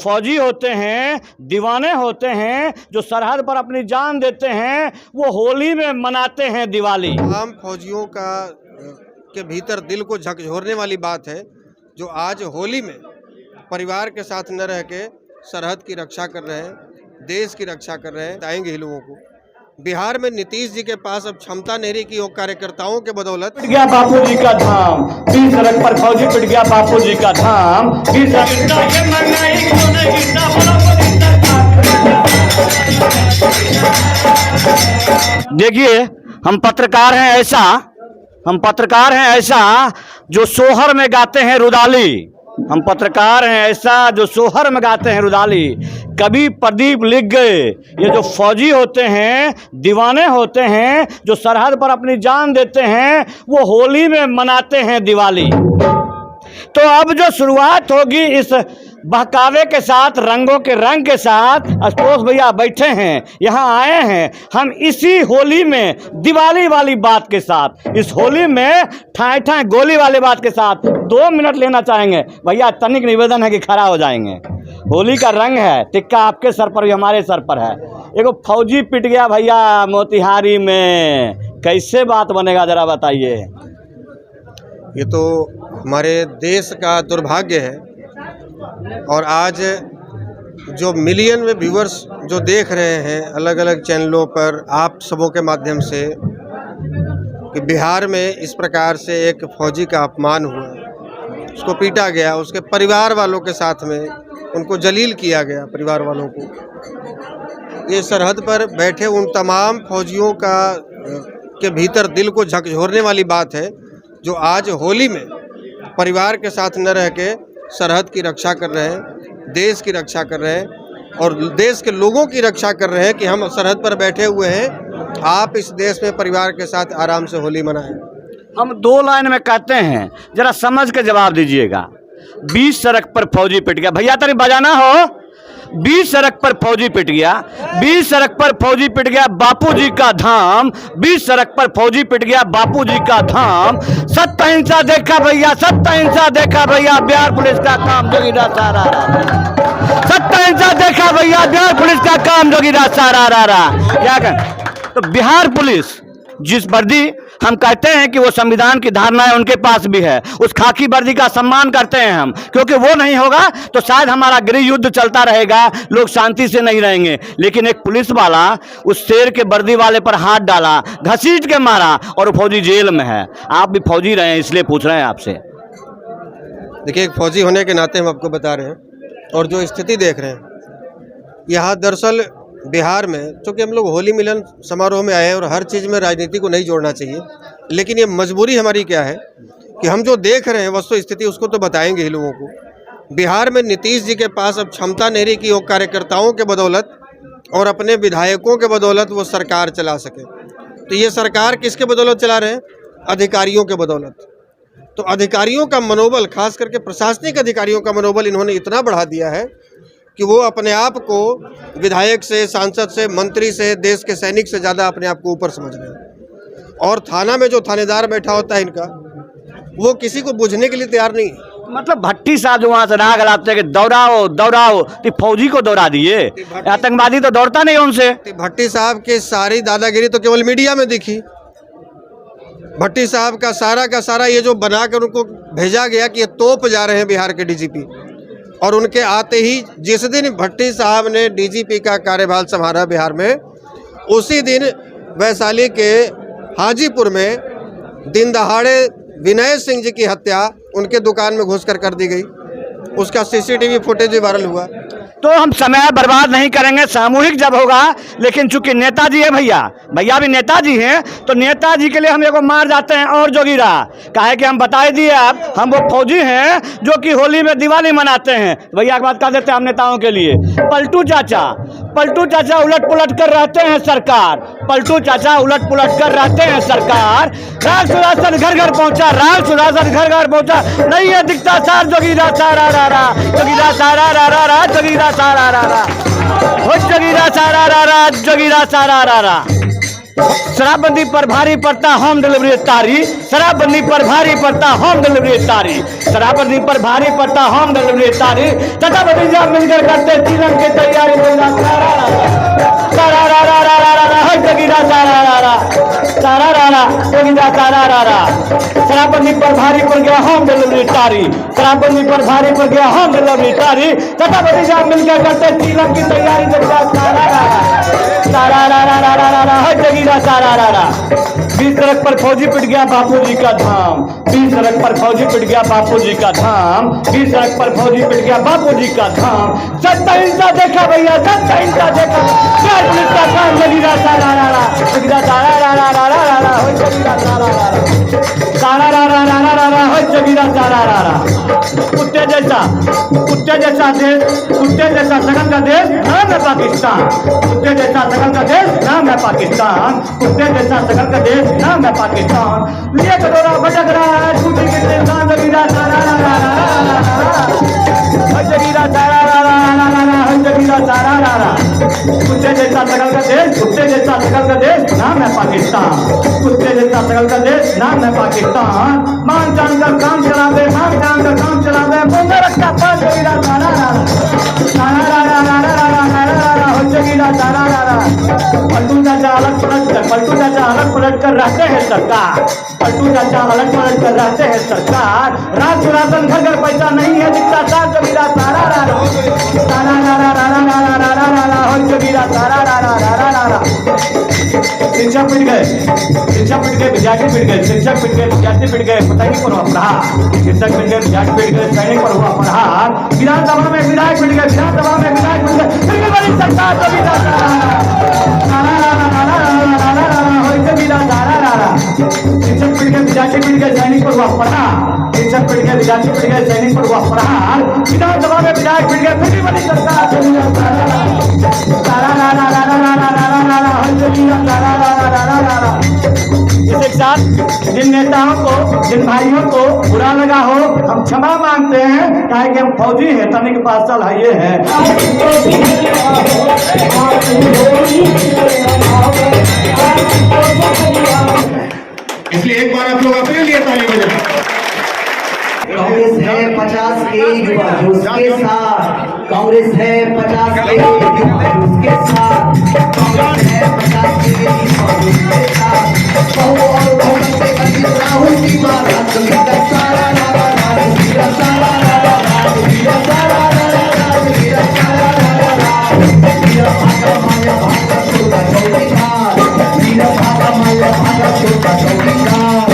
फौजी होते हैं, दीवाने होते हैं, जो सरहद पर अपनी जान देते हैं, वो होली में मनाते हैं दिवाली। आम फौजियों के भीतर दिल को झकझोरने वाली बात है जो आज होली में परिवार के साथ न रह के सरहद की रक्षा कर रहे हैं, देश की रक्षा कर रहे हैं। बताएंगे ही लोगों को बिहार में नीतीश जी के पास अब क्षमता नहीं रही कि वो कार्यकर्ताओं के बदौलत पिट गया बापू जी का धाम, बीच सड़क पर फौजी पिट गया बापू जी का धाम। देखिए, हम पत्रकार हैं ऐसा जो सोहर में गाते हैं रुदाली। हम पत्रकार हैं ऐसा जो सोहर में गाते हैं रुदाली। कभी प्रदीप लिख गए, ये जो फौजी होते हैं, दीवाने होते हैं, जो सरहद पर अपनी जान देते हैं, वो होली में मनाते हैं दिवाली। तो अब जो शुरुआत होगी इस बहकावे के साथ, रंगों के रंग के साथ, आशुतोष भैया बैठे हैं, यहाँ आए हैं हम इसी होली में दिवाली वाली बात के साथ, इस होली में ठाए ठाए गोली वाली बात के साथ 2 मिनट लेना चाहेंगे। भैया तनिक निवेदन है कि खड़ा हो जाएंगे। होली का रंग है, टिक्का आपके सर पर भी हमारे सर पर है। एगो फौजी पिट गया भैया मोतिहारी में, कैसे बात बनेगा जरा बताइए। ये तो हमारे देश का दुर्भाग्य है। और आज जो मिलियन में व्यूअर्स जो देख रहे हैं अलग अलग चैनलों पर, आप सबों के माध्यम से, कि बिहार में इस प्रकार से एक फौजी का अपमान हुआ, उसको पीटा गया, उसके परिवार वालों के साथ में उनको जलील किया गया, परिवार वालों को। ये सरहद पर बैठे उन तमाम फौजियों के भीतर दिल को झकझोरने वाली बात है जो आज होली में परिवार के साथ न रह के सरहद की रक्षा कर रहे हैं, देश की रक्षा कर रहे हैं और देश के लोगों की रक्षा कर रहे हैं कि हम सरहद पर बैठे हुए हैं, आप इस देश में परिवार के साथ आराम से होली मनाएं। हम 2 लाइन में कहते हैं, जरा समझ के जवाब दीजिएगा। 20 सड़क पर फौजी पिट गया, भैया तरी बजाना हो। 20 सड़क पर फौजी पिट गया, 20 सड़क पर फौजी पिट गया बापू जी का धाम, 20 सड़क पर फौजी पिट गया बापू जी का धाम। सत्य अहिंसा देखा भैया, सत्य अहिंसा देखा भैया, बिहार पुलिस का काम जोगीदार सारा। सत्य अहिंसा देखा भैया, बिहार पुलिस का काम जोगीदार सारा। क्या कर तो बिहार पुलिस जिस वर्दी हम कहते हैं कि वो संविधान की धारणाएं उनके पास भी है, उस खाकी वर्दी का सम्मान करते हैं हम, क्योंकि वो नहीं होगा तो शायद हमारा गृह युद्ध चलता रहेगा, लोग शांति से नहीं रहेंगे। लेकिन एक पुलिस वाला उस शेर के वर्दी वाले पर हाथ डाला, घसीट के मारा और फौजी जेल में है। आप भी फौजी रहे हैं इसलिए पूछ रहे हैं आपसे। देखिए, एक फौजी होने के नाते हम आपको बता रहे हैं और जो स्थिति देख रहे हैं यहाँ, दरअसल बिहार में चूँकि हम लोग होली मिलन समारोह में आए हैं और हर चीज़ में राजनीति को नहीं जोड़ना चाहिए, लेकिन ये मजबूरी हमारी क्या है कि हम जो देख रहे हैं वस्तु स्थिति उसको तो बताएंगे ही लोगों को। बिहार में नीतीश जी के पास अब क्षमता नहीं रही कि वो कार्यकर्ताओं के बदौलत और अपने विधायकों के बदौलत वो सरकार चला सके। तो ये सरकार किसके बदौलत चला रहे हैं? अधिकारियों के बदौलत। तो अधिकारियों का मनोबल, खास करके प्रशासनिक अधिकारियों का मनोबल इन्होंने इतना बढ़ा दिया है कि वो अपने आप को विधायक से, सांसद से, मंत्री से, देश के सैनिक से ज़्यादा अपने आप को ऊपर समझ रहे हैं। और थाना में जो थानेदार बैठा होता है इनका, वो किसी को बुझने के लिए तैयार नहीं है। मतलब भट्टी साहब जो वहाँ से राग लाते कि दौड़ाओ दौड़ाओ, तो फौजी को दौड़ा दिए। आतंकवादी तो दौड़ता नहीं उनसे। भट्टी साहब की सारी दादागिरी तो केवल मीडिया में दिखी। भट्टी साहब का सारा ये जो बना कर उनको भेजा गया कि ये तोप जा रहे हैं बिहार के डीजीपी, और उनके आते ही जिस दिन भट्टी साहब ने डीजीपी का कार्यभार संभाला बिहार में, उसी दिन वैशाली के हाजीपुर में दिन दहाड़े विनय सिंह जी की हत्या उनके दुकान में घुसकर कर दी गई। उसका सीसीटीवी फुटेज भी वायरल हुआ। तो हम समय बर्बाद नहीं करेंगे, सामूहिक जब होगा। लेकिन चूंकि नेताजी है भैया भी नेताजी हैं, तो नेताजी के लिए हम एगो मार जाते हैं और जोगीरा काहे कि हम बताए दिए आप, हम वो फौजी हैं जो कि होली में दिवाली मनाते हैं। तो भैया एक बात कह देते हैं हम नेताओं के लिए, पलटू चाचा उलट पुलट कर रहते हैं सरकार, पलटू चाचा उलट पुलट कर रहते हैं सरकार। राज सुरासन घर घर पहुंचा, राज सुरासन घर घर पहुंचा, नहीं है दिखता सार जोगीरा सारा रा रा, जोगीरा सारा रा रा रा, जोगीरा सारा रा रा, हो जोगीरा सारा रा रा, जोगीरा सारा रा रा। शराबबंदी पर भारी पड़ता होम डिलीवरी तारी, शराबबंदी पर भारी पड़ता होम डिलीवरी तारी, शराबबंदी पर भारी पड़ता होम डिलीवरी तारी। चाचा भतीजा मिलकर करते तिलक की तैयारी। शराबबंदी पर भारी पड़ गया होम डिलीवरी तारी, शराबबंदी पर भारी पड़ गया होम डिलीवरी तारी। चाचा भतीजा मिलकर करते तिलक की तैयारी। बीच सड़क पर फौजी पिट गया बापूजी का धाम, बीच सड़क पर फौजी पिट गया बापूजी का धाम, बीच सड़क पर फौजी पिट गया बापूजी का धाम। सत्ता हिंसा देखा भैया, सत्ता हिंसा देखा। प्यार पुलिस का काम जगीरा सारा रारा, जगीरा सारा रारा रारा रारा हो जगीरा सारा रारा, सारा रारा रारा रारा हो जगीरा सारा रारा। कुत्ते जैसा देश, कुत्ते जैसा शकल का देश नाम है पाकिस्तान, कुत्ते जैसा शकल का देश नाम है पाकिस्तान, कुत्ते जैसा शकल का देश नाम है पाकिस्तान। लिए कटोरा भटक रहा है छूटी कितने इंसान। जगीरा सारा रारा जगीरा सारा रारा जगीरा सारा रारा। कुत्ते जैसा शकल का देश, कुत्ते जैसा शकल का देश नाम है पाकिस्तान, कुत्ते जैसा शकल का देश नाम है पाकिस्तान। मान जानकर काम चला दे, मान जानकर काम चला दे। मुंह रखता पास जगीरा सारा रारा, सारा रारा रारा रारा रारा रारा हो जगीरा सारा रारा। पलटू चाचा अलग पलट कर, पलटू चाचा अलग पलट कर रहते हैं सरकार, पलटू चाचा अलग पलट कर रहते हैं सरकार। राज राशन घर घर पैसा नहीं है दिखता सार जगीरा सारा रारा, सारा रारा रारा रारा रारा रारा हो जगीरा सारा रारा रारा रारा। शिक्षक पिट गए, शिक्षक पिट गए, विद्यार्थी पिट गए, शिक्षक पिट गए, विद्यार्थी पिट गए, सैनिक पर हुआ प्रहार, शिक्षक पिट गए, विद्यार्थी पिट गए, सैनिक पर हुआ प्रहार। विधानसभा में विधायक पिट गए, विधानसभा में विधायक पिट गए, फिर भी बड़ी सरकार जगीरा सारा रारा रारा रारा रारा हो जगीरा सारा रारा। शिक्षक पिट गए, विद्यार्थी पिट गए, सैनिक पर हुआ प्रहार, शिक्षक पिट गए, विद्यार्थी पिट गए, सैनिक पर हुआ प्रहार। विधानसभा में विधायक पिट गए, फिर भी बड़ी सरकार जगीरा सारा रारा रारा रारा रारा रारा रारा हो जगीरा सारा रारा रारा रारा। इसके साथ जिन नेताओं को, जिन भाइयों को बुरा लगा हो, हम क्षमा मांगते हैं, काहे कि हम फौजी हैं, तनिक पास चल ये है। इसलिए एक बार आप लोग अपने लिए ताली बजाएं। कांग्रेस है 50 के युवा जोश के साथ, कांग्रेस है 50 के युवा जोश के साथ, कांग्रेस है 50 के युवा जोश के साथ। बहु और बहुमत से कथित राहुल की मारा, जगीरा सारा रारा रारा, जगीरा सारा रारा रारा, जगीरा सारा रारा रारा, जगीरा सारा रारा रारा। वीरा भागा माया भागा छोटा चौकीदार, वीरा भागा माया भागा छोटा चौकीदार।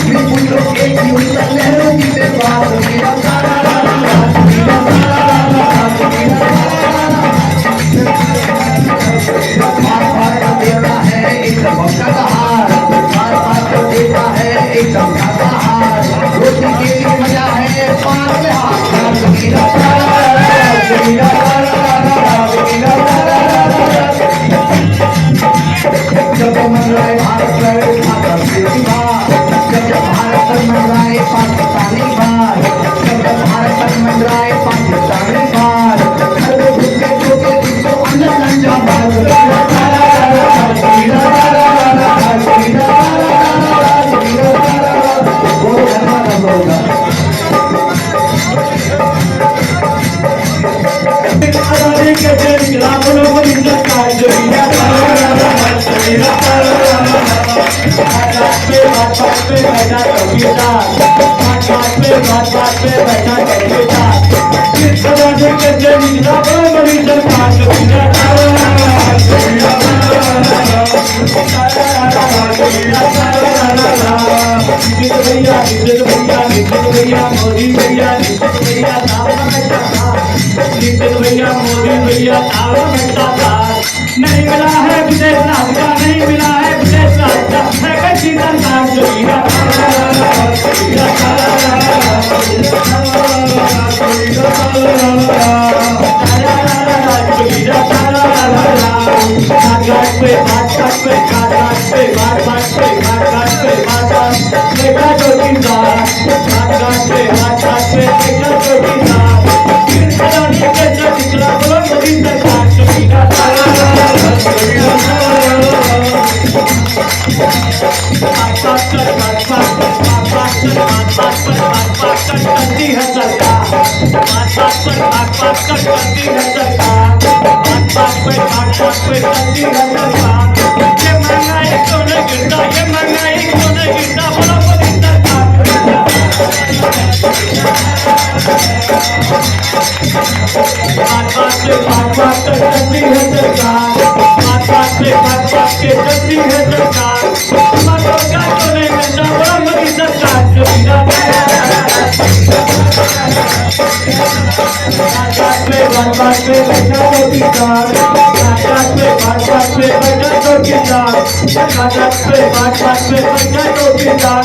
पुत्रों के जीवन का लहरों की बेबार, जगीरा सारा रारा रारा, जगीरा सारा रारा रारा, जगीरा सारा रारा रारा। बार बार का देना है एक मौका का हार, बार बार का देना है एक मौका का हार। रोटी के लिए मजा है पार में हार, जगीरा सारा रारा, जगीरा सारा रारा, जगीरा सारा रारा। जब मंडराए भारत लड़े माता से बार, जब भारत मंडराए पाकिस्तानी बार, जब भारत मंडराए पाकिस्तानी बार। हर भूखे भूखे जिसको अन्न लंजा बार, जगीरा सारा रारा, जगीरा सारा रारा, जगीरा सारा रारा, जगीरा सारा रारा। वो धर्मा रब होगा आजादी के दिन खिलाफ लोगों की सरकार जगीरा सारा रारा, जगीरा सारा रारा। बात पे बैठा चौकीदार, बात पे बैठा चौकीदार। इस आजादी के दिन खिलाफ लोगों की सरकार जगीरा सारा रारा, जगीरा सारा रारा, जगीरा सारा रारा। नितिन भैया, नितिन भैया, नितिन भैया, मोदी भैया, नितिन भैया, नितिन भैया, मोदी भैया, नहीं मिला है विदेश राज का, नहीं मिला है विदेश राज का, है कैसी सरकार जगीरा सारा रारा, जगीरा सारा रारा, जगीरा सारा रारा, जगीरा सारा रारा। घाट पे घाट पे घाट पे घाट पे घाट पे देखा चौकीदार, घाट पे देखा चौकीदार। आजादी के जब खिलाफ लोगों की सरकार जगीरा सारा रारा, जगीरा सारा पे चलती है सरकार। ये महंगाई क्यों नहीं गिरता, ये महंगाई क्यों नहीं गिरता, बोलो मोदी सरकार। बात बात पे चलती है सरकार, बात बात पे चलती है सरकार। मगर क्या क्यों नहीं मिलता, बोलो मोदी सरकार। बात पे बैठा तो किसान, बात पे बैठा तो किसान, बात पे बैठा तो किसान।